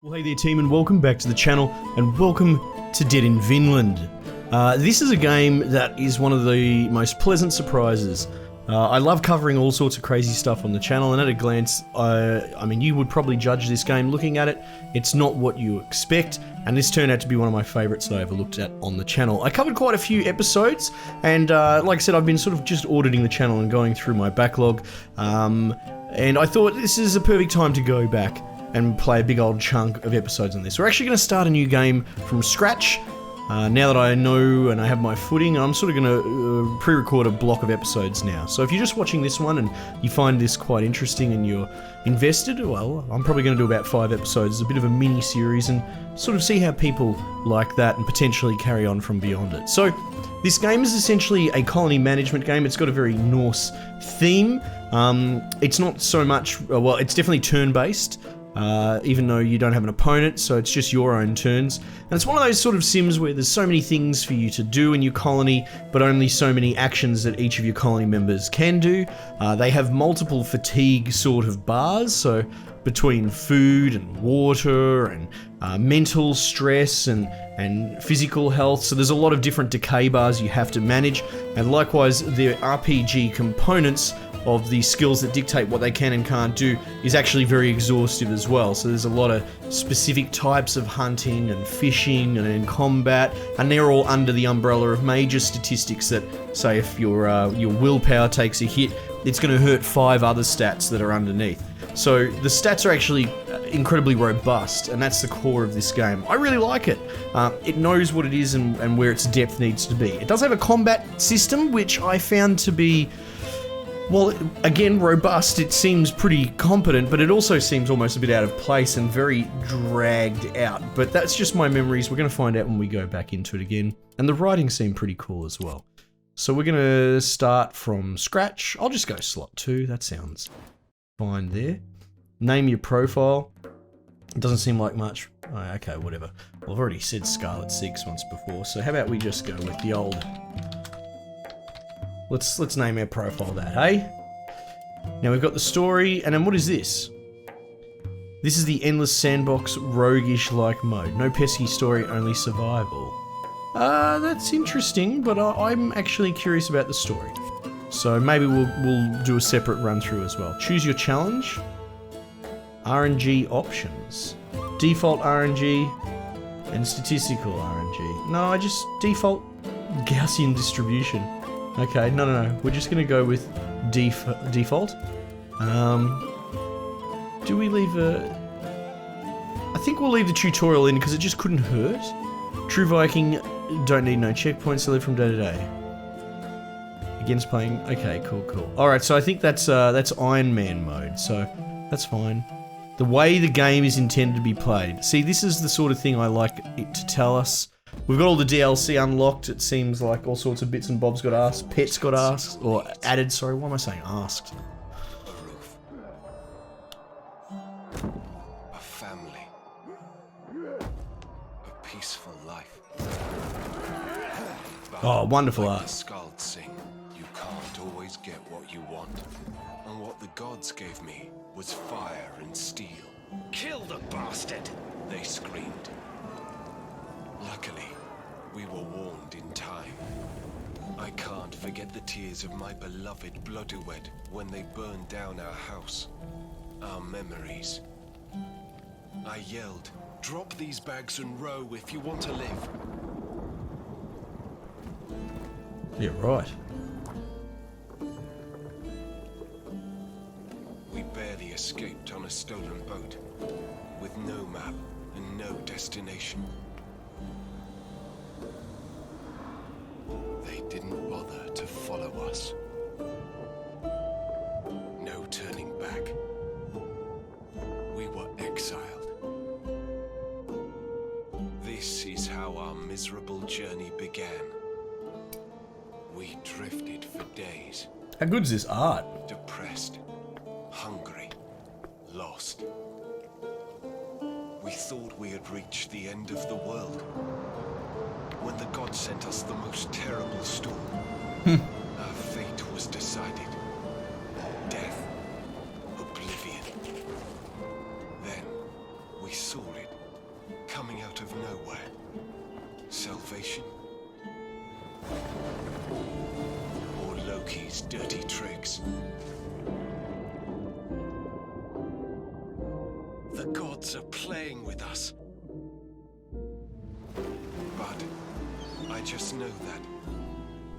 Well, hey there team, and welcome back to the channel, and welcome to Dead in Vinland. This is a game that is one of the most pleasant surprises. I love covering all sorts of crazy stuff on the channel, and at a glance, I mean, you would probably judge this game looking at it. It's not what you expect, and this turned out to be one of my favourites that I ever looked at on the channel. I covered quite a few episodes, and like I said, I've been sort of just auditing the channel and going through my backlog, and I thought this is a perfect time to go back and play a big old chunk of episodes on this. We're actually going to start a new game from scratch. Now that I know and I have my footing, I'm sort of going to pre-record a block of episodes now. So if you're just watching this one and you find this quite interesting and you're invested, well, I'm probably going to do about 5 episodes. It's a bit of a mini-series and sort of see how people like that and potentially carry on from beyond it. So this game is essentially a colony management game. It's got a very Norse theme. It's not so much, well, it's definitely turn-based. Even though you don't have an opponent, so it's just your own turns. And it's one of those sort of sims where there's so many things for you to do in your colony, but only so many actions that each of your colony members can do. They have multiple fatigue sort of bars, so between food and water and mental stress and physical health, so there's a lot of different decay bars you have to manage, and likewise the RPG components of the skills that dictate what they can and can't do is actually very exhaustive as well. So there's a lot of specific types of hunting and fishing and combat, and they're all under the umbrella of major statistics that say if your willpower takes a hit, it's going to hurt 5 other stats that are underneath. So the stats are actually incredibly robust, and that's the core of this game. I really like it. It knows what it is and where its depth needs to be. It does have a combat system, which I found to be, well, again, robust. It seems pretty competent, but it also seems almost a bit out of place and very dragged out. But that's just my memories. We're going to find out when we go back into it again. And the writing seemed pretty cool as well. So we're going to start from scratch. I'll just go slot 2. That sounds fine there. Name your profile. It doesn't seem like much. Oh, okay, whatever. Well, I've already said Scarlet 6 once before, so how about we just go with the old... Let's name our profile that, hey? Now we've got the story, and then what is this? This is the endless sandbox roguish-like mode. No pesky story, only survival. That's interesting, but I'm actually curious about the story. So maybe we'll do a separate run-through as well. Choose your challenge. RNG options. Default RNG and statistical RNG. No, I just default Gaussian distribution. Okay, no. We're just going to go with default. Do we leave I think we'll leave the tutorial in because it just couldn't hurt. True Viking, don't need no checkpoints to live from day to day. Against playing... Okay, cool. Alright, so I think that's Iron Man mode, so that's fine. The way the game is intended to be played. See, this is the sort of thing I like it to tell us. We've got all the DLC unlocked. It seems like all sorts of bits and bobs got asked. Pets got asked, or added, sorry, why am I saying asked? A family. A peaceful life. Oh, wonderful like art. The skalds sing, you can't always get what you want. And what the gods gave me was fire and steel. Kill the bastard! They screamed. Luckily, we were warned in time. I can't forget the tears of my beloved Bloodwed when they burned down our house. Our memories. I yelled, drop these bags and row if you want to live. Yeah, right. We barely escaped on a stolen boat, with no map and no destination. They didn't bother to follow us. No turning back. We were exiled. This is how our miserable journey began. We drifted for days. How good's this art? Depressed, hungry, lost. We thought we had reached the end of the world. When the gods sent us the most terrible storm, our fate was decided. Death, oblivion. Then we saw it. coming out of nowhere? Salvation? Or Loki's dirty tricks? The gods are playing with us. But I just know that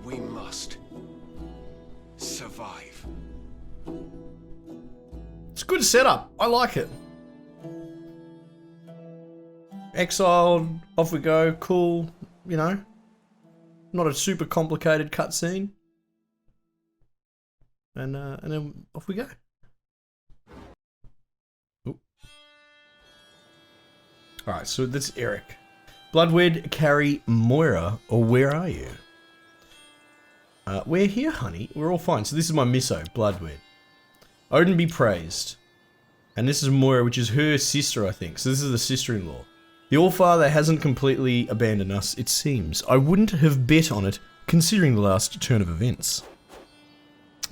we must survive. It's a good setup. I like it. Exiled, off we go, cool, you know. Not a super complicated cutscene. And then off we go. Alright, so that's Eric. Bloodwed, Carrie, Moira, or where are you? We're here, honey. We're all fine. So this is my misso, Bloodwed. Odin be praised. And this is Moira, which is her sister, I think. So this is the sister-in-law. The Allfather hasn't completely abandoned us, it seems. I wouldn't have bet on it, considering the last turn of events.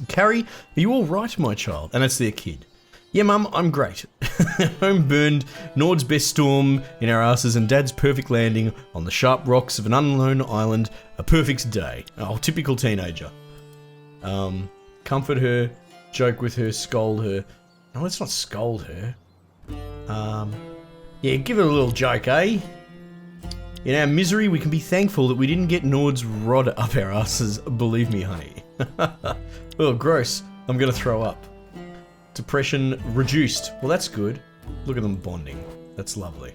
Carrie, are you alright, my child? And that's their kid. Yeah, Mum, I'm great. Home burned, Nord's best storm in our asses, and Dad's perfect landing on the sharp rocks of an unknown island. A perfect day. Oh, typical teenager. Comfort her, joke with her, scold her. No, let's not scold her. Yeah, give her a little joke, eh? In our misery, we can be thankful that we didn't get Nord's rod up our asses. Believe me, honey. Oh, gross. I'm gonna throw up. Depression reduced. Well, that's good. Look at them bonding. That's lovely.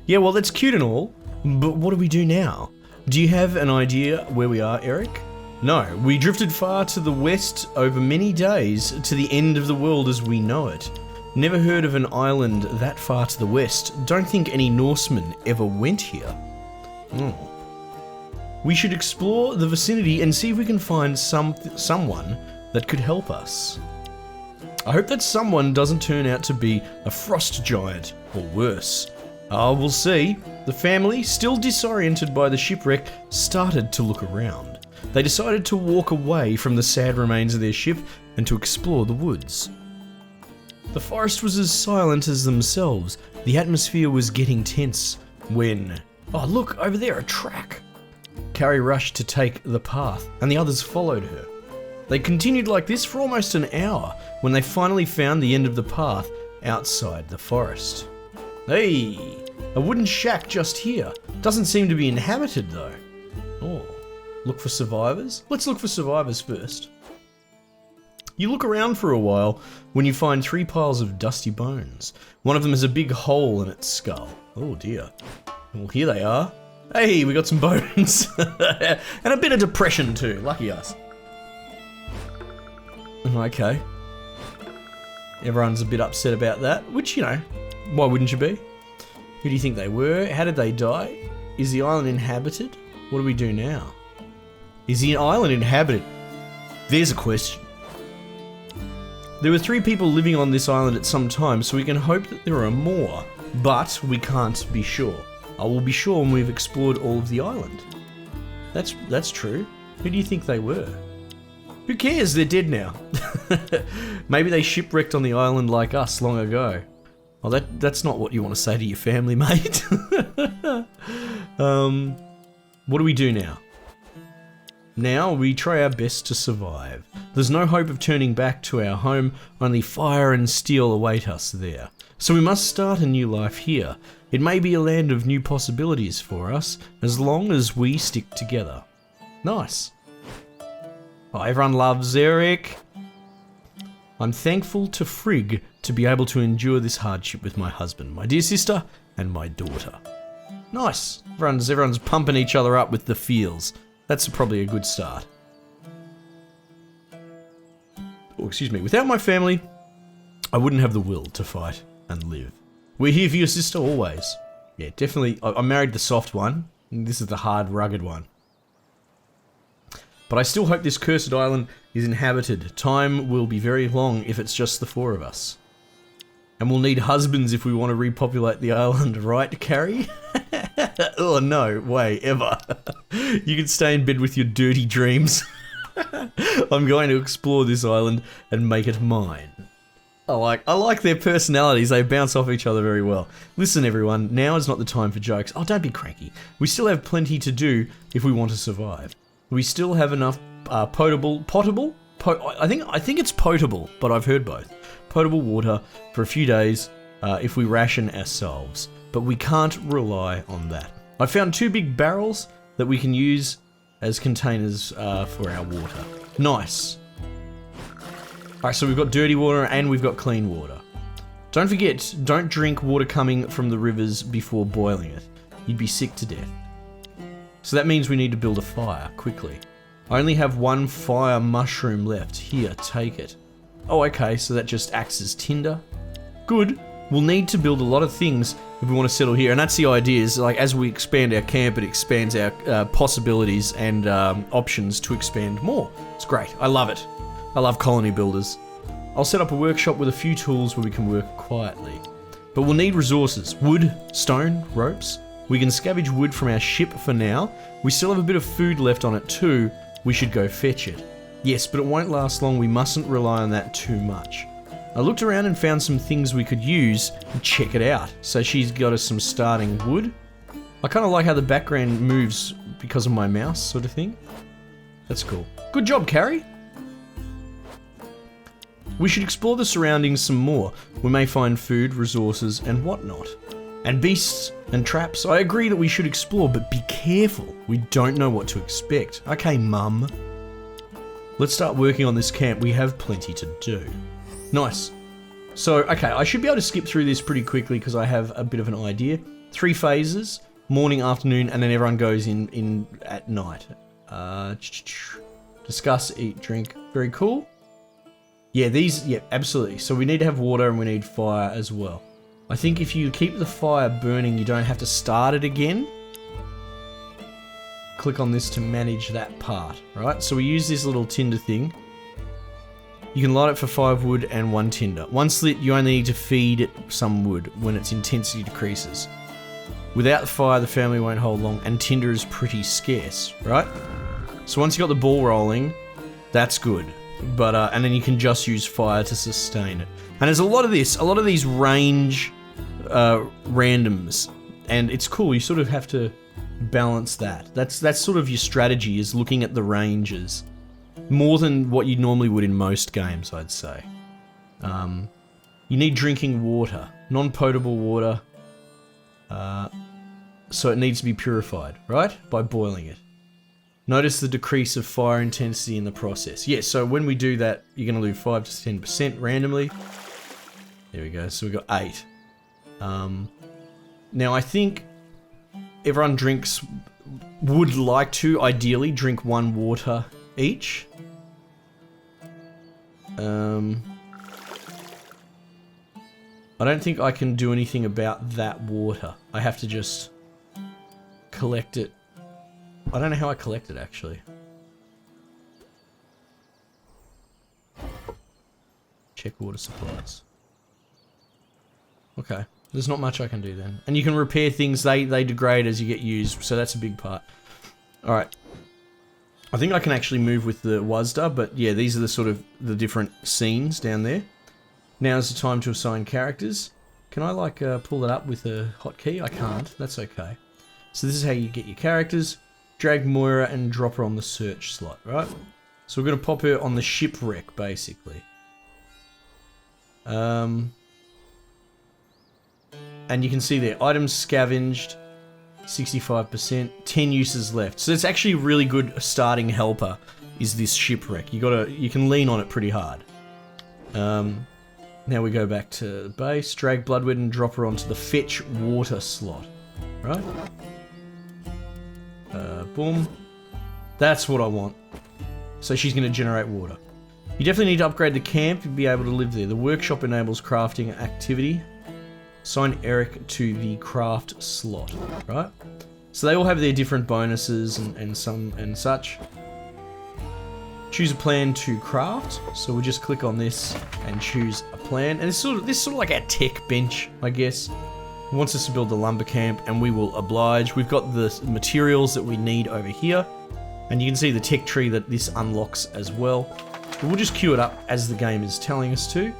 Yeah, well, that's cute and all, but what do we do now? Do you have an idea where we are, Eric? No, we drifted far to the west over many days to the end of the world as we know it. Never heard of an island that far to the west. Don't think any Norsemen ever went here. We should explore the vicinity and see if we can find someone that could help us. I hope that someone doesn't turn out to be a frost giant, or worse. We'll see. The family, still disoriented by the shipwreck, started to look around. They decided to walk away from the sad remains of their ship and to explore the woods. The forest was as silent as themselves. The atmosphere was getting tense when... Oh, look, over there, a track. Carrie rushed to take the path, and the others followed her. They continued like this for almost an hour, when they finally found the end of the path outside the forest. Hey, a wooden shack just here. Doesn't seem to be inhabited though. Oh, look for survivors? Let's look for survivors first. You look around for a while when you find 3 piles of dusty bones. One of them has a big hole in its skull. Oh dear. Well, here they are. Hey, we got some bones. And a bit of depression too, lucky us. Okay. Everyone's a bit upset about that, which, you know, why wouldn't you be? Who do you think they were? How did they die? Is the island inhabited? What do we do now? Is the island inhabited? There's a question. There were 3 people living on this island at some time, so we can hope that there are more, but we can't be sure. I will be sure when we've explored all of the island. That's true. Who do you think they were? Who cares? They're dead now. Maybe they shipwrecked on the island like us long ago. Well, that's not what you want to say to your family, mate. What do we do now? Now we try our best to survive. There's no hope of turning back to our home, only fire and steel await us there. So we must start a new life here. It may be a land of new possibilities for us, as long as we stick together. Nice. Oh, everyone loves Eric. I'm thankful to Frigg to be able to endure this hardship with my husband, my dear sister, and my daughter. Nice. Everyone's pumping each other up with the feels. That's probably a good start. Oh, excuse me. Without my family, I wouldn't have the will to fight and live. We're here for your sister always. Yeah, definitely. I married the soft one. And this is the hard, rugged one. But I still hope this cursed island is inhabited. Time will be very long if it's just the 4 of us. And we'll need husbands if we want to repopulate the island, right, Carrie? Oh, no way, ever. You can stay in bed with your dirty dreams. I'm going to explore this island and make it mine. I like their personalities. They bounce off each other very well. Listen, everyone, now is not the time for jokes. Oh, don't be cranky. We still have plenty to do if we want to survive. We still have enough potable. I think it's potable, but I've heard both. Potable water for a few days if we ration ourselves, but we can't rely on that. I found 2 big barrels that we can use as containers for our water. Nice. Alright, so we've got dirty water and we've got clean water. Don't forget, don't drink water coming from the rivers before boiling it. You'd be sick to death. So that means we need to build a fire, quickly. I only have 1 fire mushroom left. Here, take it. Oh, okay, so that just acts as tinder. Good. We'll need to build a lot of things if we want to settle here, and that's the idea, is like as we expand our camp, it expands our possibilities and options to expand more. It's great. I love it. I love colony builders. I'll set up a workshop with a few tools where we can work quietly. But we'll need resources. Wood, stone, ropes. We can scavenge wood from our ship for now. We still have a bit of food left on it too. We should go fetch it. Yes, but it won't last long. We mustn't rely on that too much. I looked around and found some things we could use and check it out. So she's got us some starting wood. I kind of like how the background moves because of my mouse sort of thing. That's cool. Good job, Carrie. We should explore the surroundings some more. We may find food, resources, and whatnot. And beasts and traps. I agree that we should explore, but be careful. We don't know what to expect. Okay, Mum. Let's start working on this camp. We have plenty to do. Nice. So, okay, I should be able to skip through this pretty quickly because I have a bit of an idea. 3 phases, morning, afternoon, and then everyone goes in at night. Discuss, eat, drink. Very cool. Yeah, absolutely. So we need to have water and we need fire as well. I think if you keep the fire burning, you don't have to start it again. Click on this to manage that part, right? So we use this little tinder thing. You can light it for 5 wood and 1 tinder. Once lit, you only need to feed it some wood when its intensity decreases. Without the fire, the family won't hold long, and tinder is pretty scarce, right? So once you got the ball rolling, that's good. But and then you can just use fire to sustain it. And there's a lot of these range randoms, and it's cool. You sort of have to balance that. That's sort of your strategy, is looking at the ranges more than what you normally would in most games, I'd say. You need drinking water, non-potable water, so it needs to be purified, right? By boiling it. Notice the decrease of fire intensity in the process. Yeah, so when we do that, you're going to lose 5 to 10% randomly. There we go, so we've got 8. Now I think everyone would like to ideally drink 1 water each. I don't think I can do anything about that water. I have to just collect it. I don't know how I collect it, actually. Check water supplies. Okay. There's not much I can do then. And you can repair things. They degrade as you get used, so that's a big part. Alright. I think I can actually move with the WASD, but yeah, these are the sort of the different scenes down there. Now is the time to assign characters. Can I like pull that up with a hotkey? I can't. That's okay. So this is how you get your characters. Drag Moira and drop her on the search slot, right? So we're going to pop her on the shipwreck, basically. And you can see there, items scavenged, 65%, 10 uses left. So it's actually a really good starting helper, is this shipwreck. You can lean on it pretty hard. Now we go back to the base, drag Bloodwood and drop her onto the fetch water slot, right? Boom. That's what I want. So she's going to generate water. You definitely need to upgrade the camp to be able to live there. The workshop enables crafting activity. Assign Eric to the craft slot, right? So they all have their different bonuses and such. Choose a plan to craft. So we'll just click on this and choose a plan. And this is sort of like our tech bench, I guess. He wants us to build the lumber camp, and we will oblige. We've got the materials that we need over here, and you can see the tech tree that this unlocks as well. But we'll just queue it up as the game is telling us to.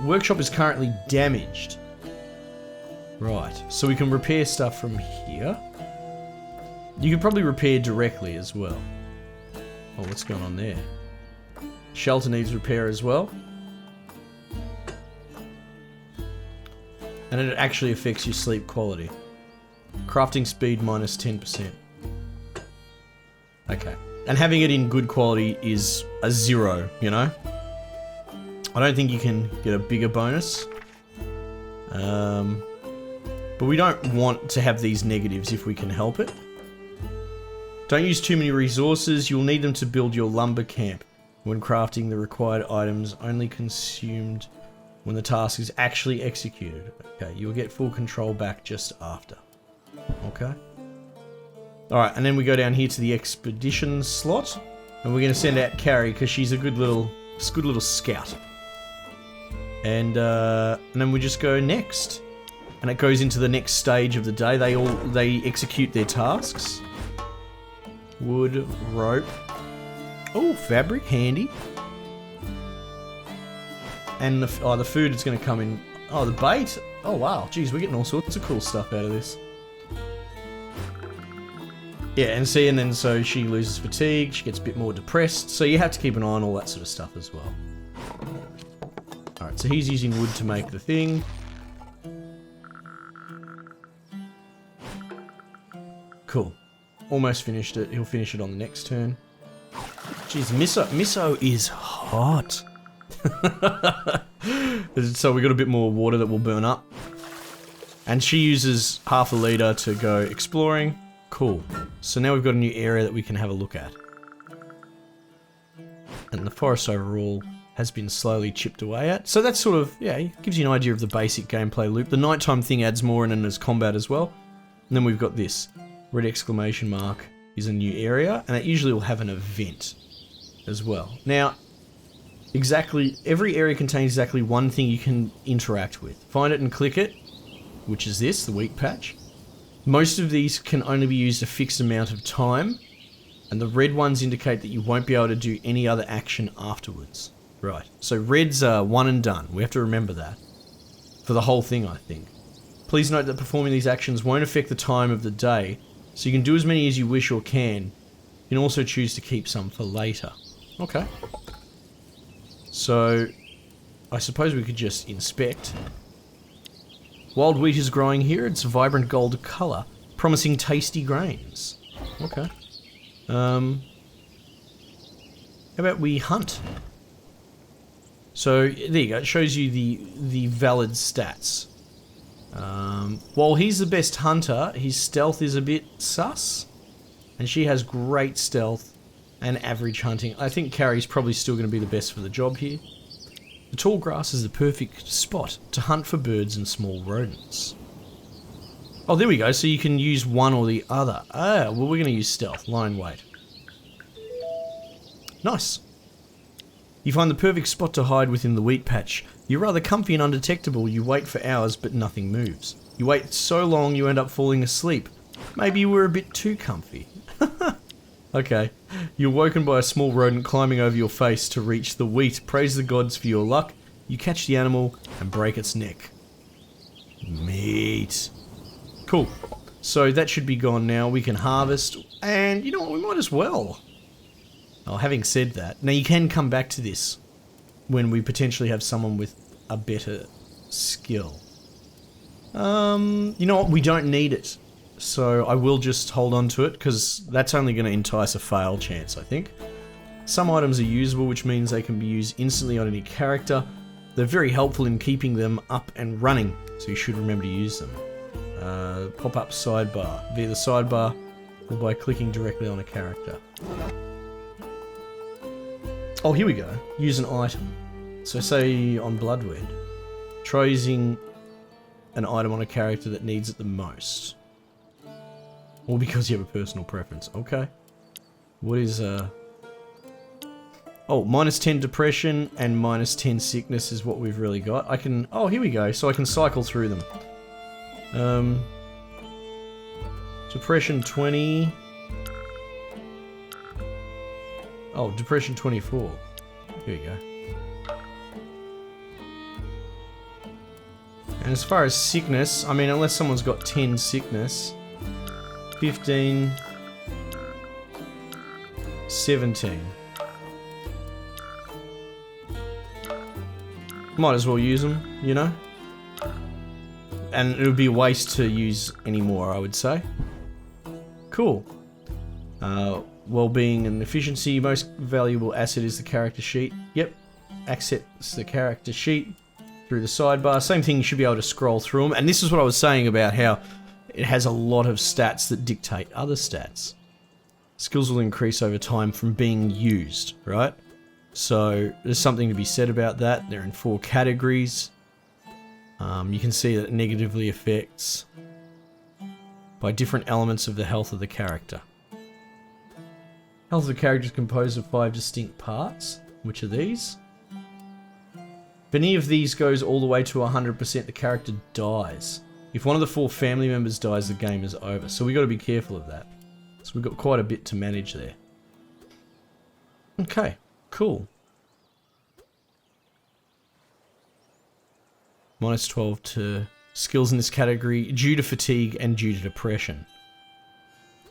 Workshop is currently damaged. Right, so we can repair stuff from here. You could probably repair directly as well. Oh, what's going on there? Shelter needs repair as well. And it actually affects your sleep quality. Crafting speed minus 10%. Okay. And having it in good quality is a 0, you know? I don't think you can get a bigger bonus. But we don't want to have these negatives if we can help it. Don't use too many resources. You'll need them to build your lumber camp. When crafting, the required items only consumed when the task is actually executed. Okay, you'll get full control back just after. Okay. Alright, and then we go down here to the expedition slot. And we're going to send out Carrie because she's a good little scout. And then we just go next. And it goes into the next stage of the day. They execute their tasks. Wood, rope. Oh, fabric, handy. And the food is going to come in. Oh, the bait. Oh, wow. Jeez, we're getting all sorts of cool stuff out of this. Yeah, and see, and then so she loses fatigue, she gets a bit more depressed, so you have to keep an eye on all that sort of stuff as well. Alright, so he's using wood to make the thing. Cool. Almost finished it. He'll finish it on the next turn. Jeez, miso is hot. So we got a bit more water that will burn up. And she uses half a litre to go exploring. Cool. So now we've got a new area that we can have a look at. And the forest overall has been slowly chipped away at. So that's sort of, yeah, gives you an idea of the basic gameplay loop. The nighttime thing adds more in as combat as well. And then we've got this. Red exclamation mark is a new area, and it usually will have an event as well. Now, every area contains exactly one thing you can interact with. Find it and click it, which is this, the wheat patch. Most of these can only be used a fixed amount of time, and the red ones indicate that you won't be able to do any other action afterwards. Right, so reds are one and done. We have to remember that. For the whole thing, I think. Please note that performing these actions won't affect the time of the day, so you can do as many as you wish or can. You can also choose to keep some for later. Okay. So, I suppose we could just inspect. Wild wheat is growing here. It's a vibrant gold colour, promising tasty grains. Okay. How about we hunt? So, there you go. It shows you the valid stats. While he's the best hunter, his stealth is a bit sus. And she has great stealth and average hunting. I think Carrie's probably still going to be the best for the job here. The tall grass is the perfect spot to hunt for birds and small rodents. Oh, there we go. So you can use one or the other. Ah, well, we're going to use stealth. Lie in wait. Nice. You find the perfect spot to hide within the wheat patch. You're rather comfy and undetectable. You wait for hours, but nothing moves. You wait so long, you end up falling asleep. Maybe you were a bit too comfy. Okay. You're woken by a small rodent climbing over your face to reach the wheat. Praise the gods for your luck. You catch the animal and break its neck. Meat. Cool. So that should be gone now. We can harvest. And you know what? We might as well. Oh, having said that, now you can come back to this when we potentially have someone with a better skill. You know what? We don't need it. So I will just hold on to it because that's only going to entice a fail chance, I think. Some items are usable, which means they can be used instantly on any character. They're very helpful in keeping them up and running, so you should remember to use them. Pop-up sidebar via the sidebar or by clicking directly on a character. Oh, here we go. Use an item. So say on Bloodwed, try using an item on a character that needs it the most. Or because you have a personal preference. Okay. What is oh, minus 10 depression and minus 10 sickness is what we've really got. I can... Oh, here we go. So I can cycle through them. Depression 20... Oh, depression 24. Here we go. And as far as sickness, I mean, unless someone's got 10 sickness, 15, 17. Might as well use them, you know? And it would be a waste to use any more, I would say. Cool. Well-being and efficiency. Most valuable asset is the character sheet. Yep. Access the character sheet through the sidebar. Same thing, you should be able to scroll through them. And this is what I was saying about how it has a lot of stats that dictate other stats. Skills will increase over time from being used, right? So there's something to be said about that. They're in 4 categories. You can see that it negatively affects by different elements of the health of the character. Health of the character is composed of 5 distinct parts. Which are these? If any of these goes all the way to 100%, the character dies. If one of the 4 family members dies, the game is over. So we got to be careful of that. So we've got quite a bit to manage there. Okay, cool. Minus 12 to skills in this category due to fatigue and due to depression.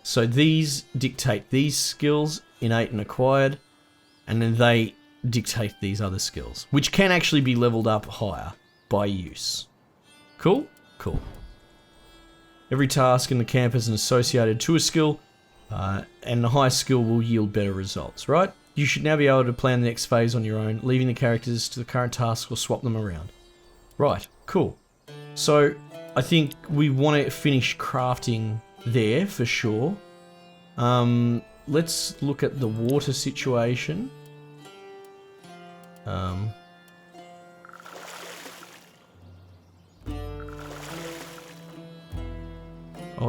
So these dictate these skills, innate and acquired, and then they dictate these other skills, which can actually be leveled up higher by use. Cool? Cool. Every task in the camp is associated to a skill, and the highest skill will yield better results, right? You should now be able to plan the next phase on your own, leaving the characters to the current task or swap them around. Right, cool. So, I think we want to finish crafting there for sure. Let's look at the water situation. Oh,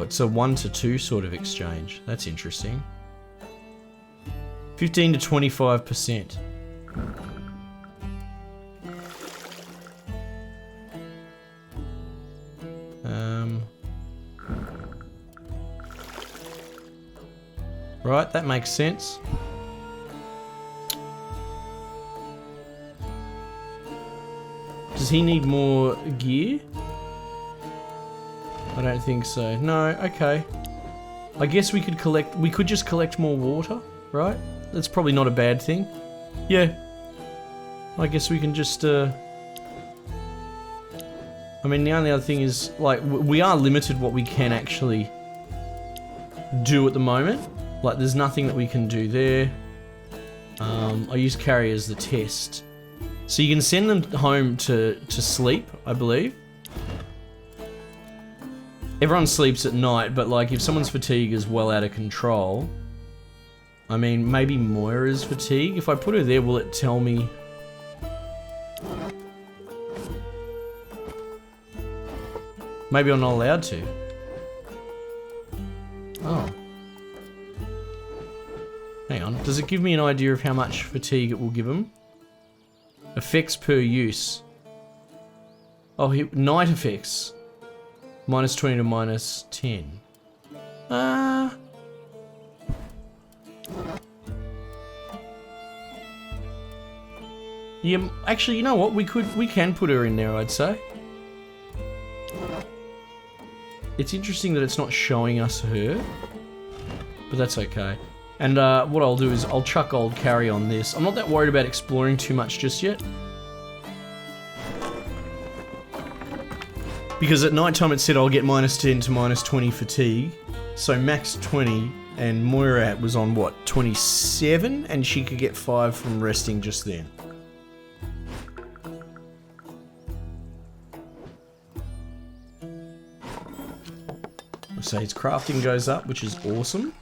it's a 1 to 2 sort of exchange. That's interesting. 15 to 25%. Right, that makes sense. Does he need more gear? I don't think so. No, okay. I guess we could just collect more water, right? That's probably not a bad thing. Yeah. I guess we can just, I mean, the only other thing is, like, we are limited what we can actually do at the moment. Like, there's nothing that we can do there. I use carry as the test. So you can send them home to sleep, I believe. Everyone sleeps at night, but like if someone's fatigue is well out of control, I mean, maybe Moira's fatigue. If I put her there, will it tell me? Maybe I'm not allowed to. Oh. Hang on. Does it give me an idea of how much fatigue it will give him? Effects per use. Oh, night effects. Minus 20 to minus 10. Yeah, actually, you know what? We can put her in there, I'd say. It's interesting that it's not showing us her, but that's okay. And what I'll do is I'll chuck old carry on this. I'm not that worried about exploring too much just yet. Because at night time it said I'll get minus 10 to minus 20 fatigue. So max 20, and Moira was on what, 27? And she could get 5 from resting just then. So his crafting goes up, which is awesome.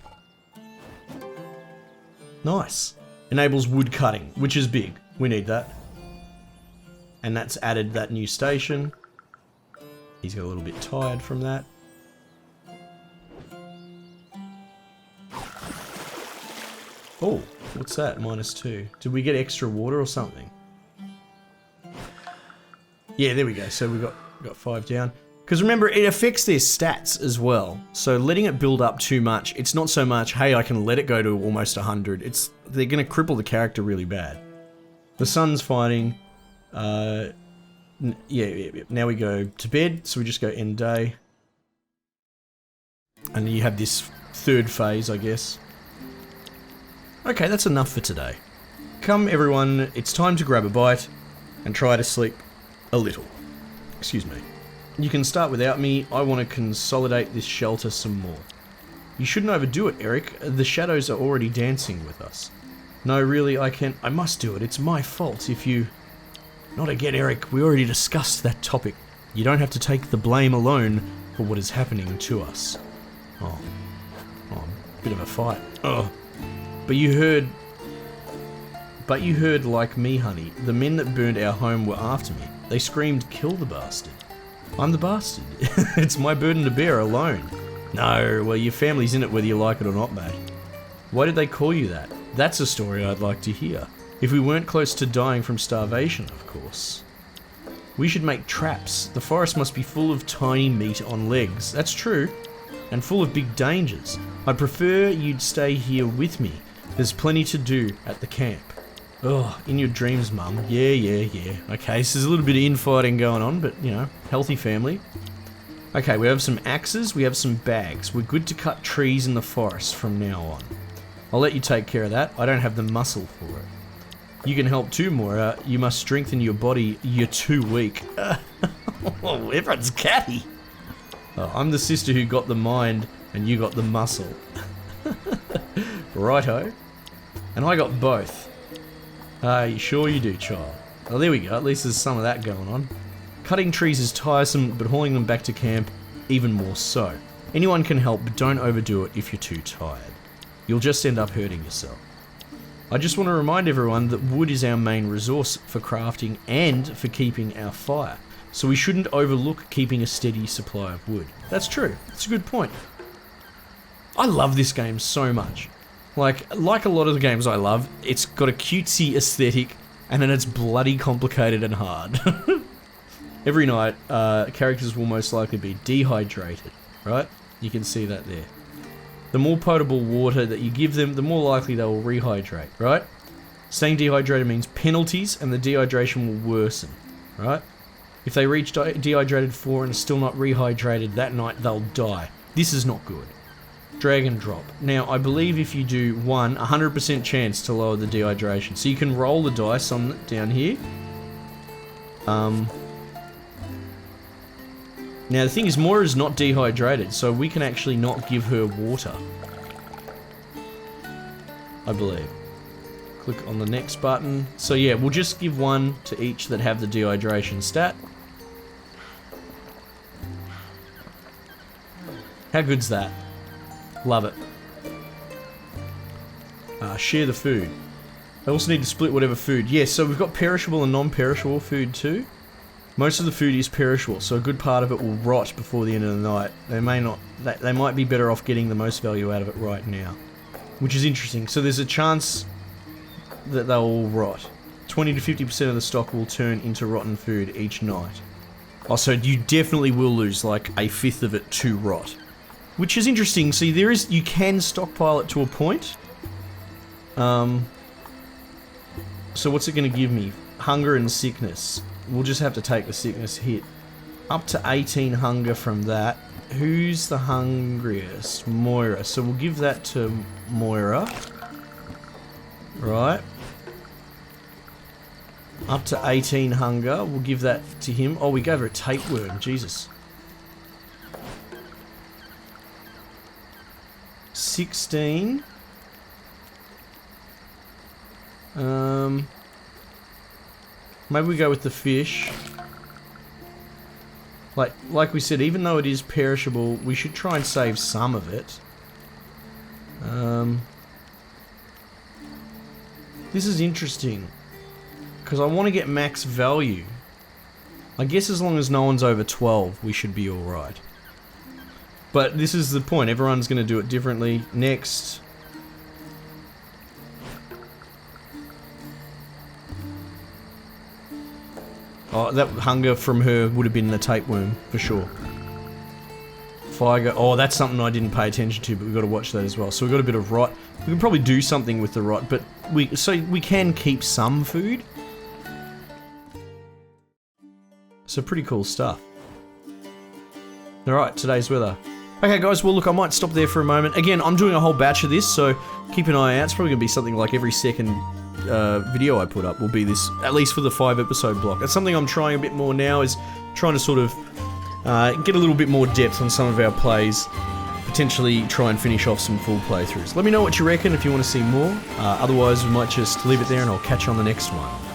Nice. Enables wood cutting, which is big. We need that. And that's added that new station. He's got a little bit tired from that. Oh, what's that? Minus 2. Did we get extra water or something? Yeah, there we go. So we got 5 down. Because remember, it affects their stats as well. So letting it build up too much, it's not so much, hey, I can let it go to almost 100. They're going to cripple the character really bad. The sun's fighting. Yeah. Now we go to bed, so we just go end day. And you have this third phase, I guess. Okay, that's enough for today. Come everyone, it's time to grab a bite and try to sleep a little. Excuse me. You can start without me, I want to consolidate this shelter some more. You shouldn't overdo it, Eric, the shadows are already dancing with us. No, really, I must do it, it's my fault if you... Not again, Eric, we already discussed that topic. You don't have to take the blame alone for what is happening to us. Oh, bit of a fight. Oh. But you heard like me, honey. The men that burned our home were after me. They screamed, kill the bastard. I'm the bastard. It's my burden to bear alone. No, well, your family's in it whether you like it or not, mate. Why did they call you that? That's a story I'd like to hear. If we weren't close to dying from starvation, of course. We should make traps. The forest must be full of tiny meat on legs. That's true. And full of big dangers. I'd prefer you'd stay here with me. There's plenty to do at the camp. Oh, in your dreams, Mum. Yeah. Okay, so there's a little bit of infighting going on, but, you know, healthy family. Okay, we have some axes, we have some bags. We're good to cut trees in the forest from now on. I'll let you take care of that. I don't have the muscle for it. You can help too, Moira. You must strengthen your body. You're too weak. Oh, everyone's catty. Oh, I'm the sister who got the mind, and you got the muscle. Righto. And I got both. You sure you do, child. Oh, there we go. At least there's some of that going on. Cutting trees is tiresome, but hauling them back to camp, even more so. Anyone can help, but don't overdo it if you're too tired. You'll just end up hurting yourself. I just want to remind everyone that wood is our main resource for crafting and for keeping our fire. So we shouldn't overlook keeping a steady supply of wood. That's true. That's a good point. I love this game so much. Like a lot of the games I love, it's got a cutesy aesthetic and then it's bloody complicated and hard. Every night, characters will most likely be dehydrated, right? You can see that there. The more potable water that you give them, the more likely they will rehydrate, right? Staying dehydrated means penalties and the dehydration will worsen, right? If they reach dehydrated 4 and are still not rehydrated that night, they'll die. This is not good. Drag and drop. Now, I believe if you do 100% chance to lower the dehydration. So you can roll the dice on down here. Now the thing is, Moira's not dehydrated, so we can actually not give her water. I believe. Click on the next button. So yeah, we'll just give one to each that have the dehydration stat. How good's that? Love it. Share the food. I also need to split whatever food. Yes, so we've got perishable and non-perishable food too. Most of the food is perishable, so a good part of it will rot before the end of the night. They might be better off getting the most value out of it right now, which is interesting. So there's a chance that they'll all rot. 20 to 50% of the stock will turn into rotten food each night. Also, you definitely will lose like a fifth of it to rot, which is interesting. See, you can stockpile it to a point. So what's it going to give me? Hunger and sickness. We'll just have to take the sickness hit. Up to 18 hunger from that. Who's the hungriest? Moira. So we'll give that to Moira. Right. Up to 18 hunger. We'll give that to him. Oh, we gave her a tapeworm. Jesus. 16. Maybe we go with the fish. Like we said, even though it is perishable, we should try and save some of it. This is interesting, because I want to get max value. I guess as long as no one's over 12, we should be alright. But this is the point, everyone's going to do it differently. Next. Oh, that hunger from her would have been the tapeworm, for sure. Fire. Oh, that's something I didn't pay attention to, but we've got to watch that as well. So we've got a bit of rot. We can probably do something with the rot, but we can keep some food. So pretty cool stuff. Alright, today's weather. Okay guys, well look, I might stop there for a moment. Again, I'm doing a whole batch of this, so keep an eye out. It's probably going to be something like every second video I put up will be this, at least for the 5-episode block. That's something I'm trying a bit more now, is trying to sort of get a little bit more depth on some of our plays. Potentially try and finish off some full playthroughs. Let me know what you reckon if you want to see more. Otherwise, we might just leave it there and I'll catch you on the next one.